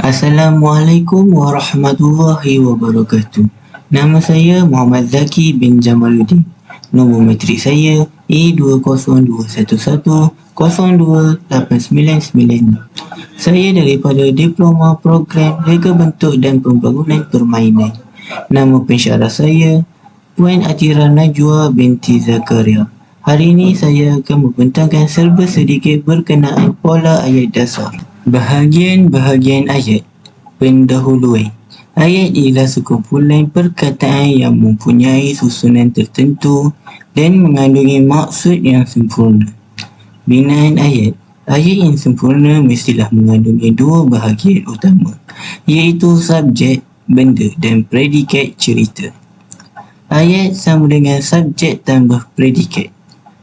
Assalamualaikum warahmatullahi wabarakatuh. Nama saya Muhammad Zaki bin Jamaluddin. Nombor matrik saya A2021028996. Saya daripada Diploma Program Reka Bentuk dan Pembangunan Permainan. Nama pensyarah saya Puan Atira Najwa binti Zakaria. Hari ini saya akan membentangkan serba sedikit berkenaan pola ayat dasar. Bahagian-bahagian ayat. Pendahuluan. Ayat ialah sekumpulan perkataan yang mempunyai susunan tertentu dan mengandungi maksud yang sempurna. Binaan ayat. Ayat yang sempurna mestilah mengandungi dua bahagian utama, iaitu subjek, benda dan predikat cerita. Ayat sama dengan subjek tambah predikat.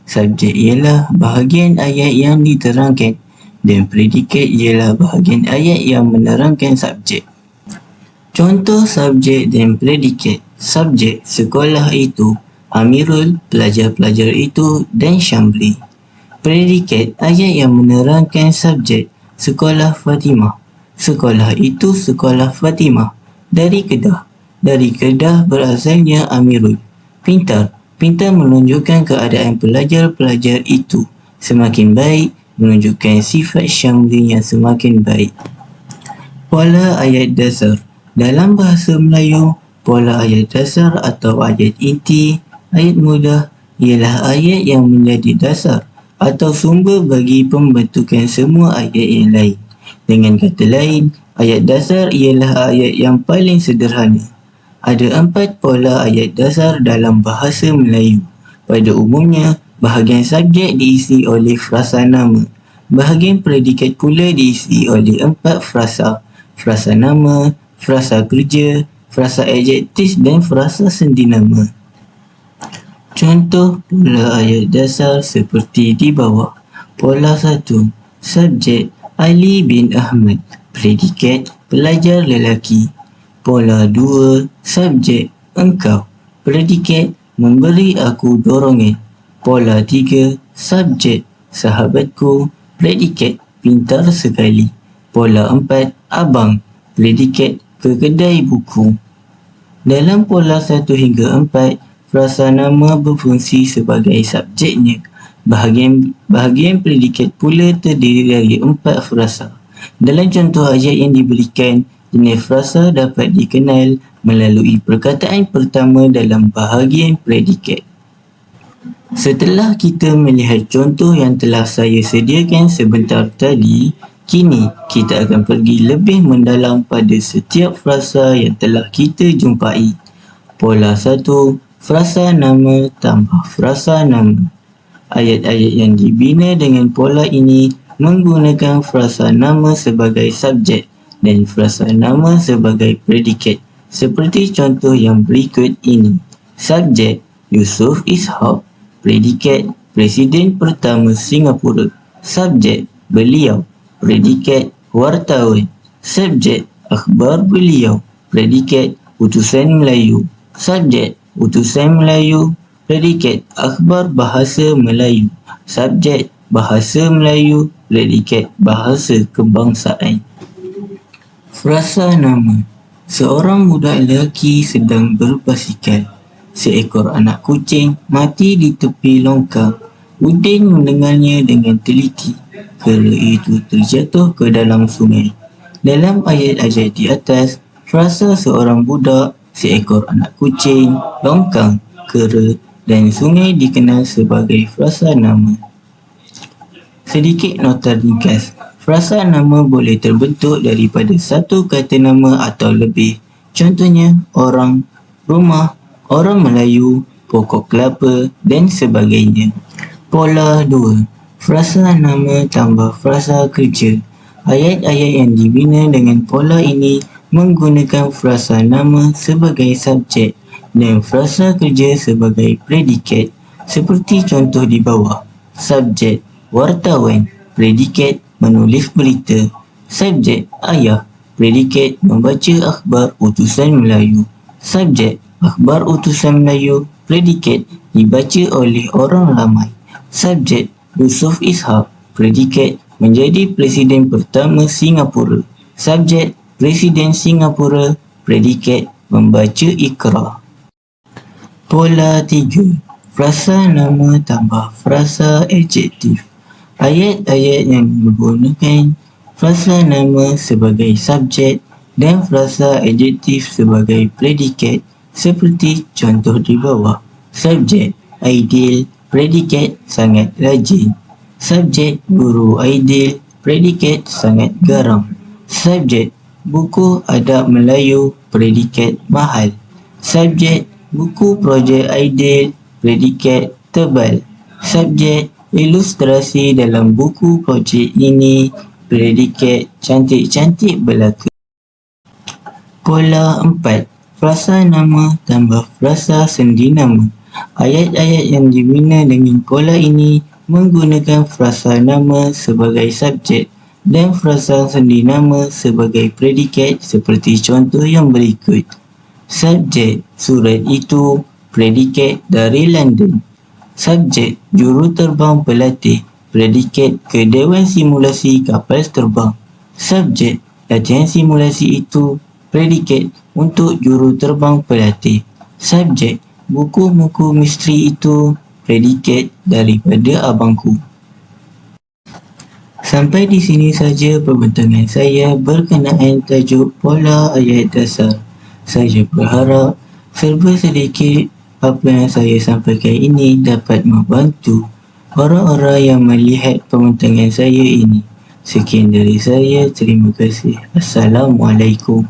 Subjek ialah bahagian ayat yang diterangkan dan predikat ialah bahagian ayat yang menerangkan subjek. Contoh subjek dan predikat. Subjek, sekolah itu, Amirul, pelajar-pelajar itu dan Syamli. Predikat, ayat yang menerangkan subjek, sekolah Fatimah. Sekolah itu sekolah Fatimah. Dari Kedah. Dari Kedah berasalnya Amirul. Pintar. Pintar menunjukkan keadaan pelajar-pelajar itu semakin baik, menunjukkan sifat Syamli yang semakin baik. Pola ayat dasar. Dalam bahasa Melayu, pola ayat dasar atau ayat inti, ayat mudah ialah ayat yang menjadi dasar atau sumber bagi pembentukan semua ayat yang lain. Dengan kata lain, ayat dasar ialah ayat yang paling sederhana. Ada 4 pola ayat dasar dalam bahasa Melayu. Pada umumnya, bahagian subjek diisi oleh frasa nama. Bahagian predikat pula diisi oleh 4 frasa. Frasa nama, frasa kerja, frasa adjektif dan frasa sendinama. Contoh pola ayat dasar seperti di bawah. Pola 1. Subjek Ali bin Ahmad. Predikat pelajar lelaki. Pola 2. Subjek engkau. Predikat memberi aku dorongan. Pola 3. Subjek sahabatku. Predikat pintar sekali. Pola 4. Abang. Predikat ke kedai buku. Dalam pola 1 hingga 4, frasa nama berfungsi sebagai subjeknya. Bahagian predikat pula terdiri dari 4 frasa. Dalam contoh ayat yang diberikan, jenis frasa dapat dikenal melalui perkataan pertama dalam bahagian predikat. Setelah kita melihat contoh yang telah saya sediakan sebentar tadi, kini kita akan pergi lebih mendalam pada setiap frasa yang telah kita jumpai. Pola 1. Frasa nama tambah frasa nama. Ayat-ayat yang dibina dengan pola ini menggunakan frasa nama sebagai subjek dan frasa nama sebagai predikat. Seperti contoh yang berikut ini. Subjek Yusuf Ishak. Predikat Presiden pertama Singapura. Subjek beliau. Predikat wartawan. Subjek akhbar beliau. Predikat utusan Melayu. Subjek utusan Melayu. Predikat akhbar bahasa Melayu. Subjek bahasa Melayu. Predikat bahasa kebangsaan. Frasa nama. Seorang budak lelaki sedang berbasikal. Seekor anak kucing mati di tepi longkang. Udin mendengarnya dengan teliti. Kera itu terjatuh ke dalam sungai. Dalam ayat-ayat di atas, frasa seorang budak, seekor anak kucing, longkang, kera dan sungai dikenal sebagai frasa nama. Sedikit nota ringkas. Frasa nama boleh terbentuk daripada satu kata nama atau lebih. Contohnya, orang, rumah, orang Melayu, pokok kelapa dan sebagainya. Pola 2. Frasa nama tambah frasa kerja. Ayat-ayat yang dibina dengan pola ini menggunakan frasa nama sebagai subjek dan frasa kerja sebagai predikat. Seperti contoh di bawah. Subjek wartawan. Predikat menulis berita. Subjek ayah. Predikat membaca akhbar utusan Melayu. Subjek akhbar utusan Melayu. Predikat dibaca oleh orang ramai. Subjek Yusuf Ishak. Predikat menjadi Presiden pertama Singapura. Subjek Presiden Singapura. Predikat membaca Iqra. Pola 3. Frasa nama tambah frasa adjektif. Ayat-ayat yang menggunakan frasa nama sebagai subjek dan frasa adjektif sebagai predikat seperti contoh di bawah. Subjek Aidil, predikat sangat rajin. Subjek Guru Aidil, predikat sangat garang. Subjek Buku Adab Melayu, predikat mahal. Subjek Buku Projek Aidil, predikat tebal. Subjek Ilustrasi dalam buku projek ini, predikat cantik-cantik belaka. Pola 4. Frasa nama tambah frasa sendi nama. Ayat-ayat yang dibina dengan pola ini menggunakan frasa nama sebagai subjek dan frasa sendi nama sebagai predikat seperti contoh yang berikut. Subjek surat itu, predikat dari London. Subjek juruterbang pelatih, predikat ke Dewan Simulasi Kapal Terbang. Subjek latihan simulasi itu, predikat untuk juruterbang pelatih. Subjek buku-buku misteri itu, predikat daripada abangku. Sampai di sini saja perbincangan saya berkenaan tajuk pola ayat dasar. Saya berharap serba sedikit apa yang saya sampaikan ini dapat membantu orang-orang yang melihat perbincangan saya ini. Sekian dari saya, terima kasih. Assalamualaikum.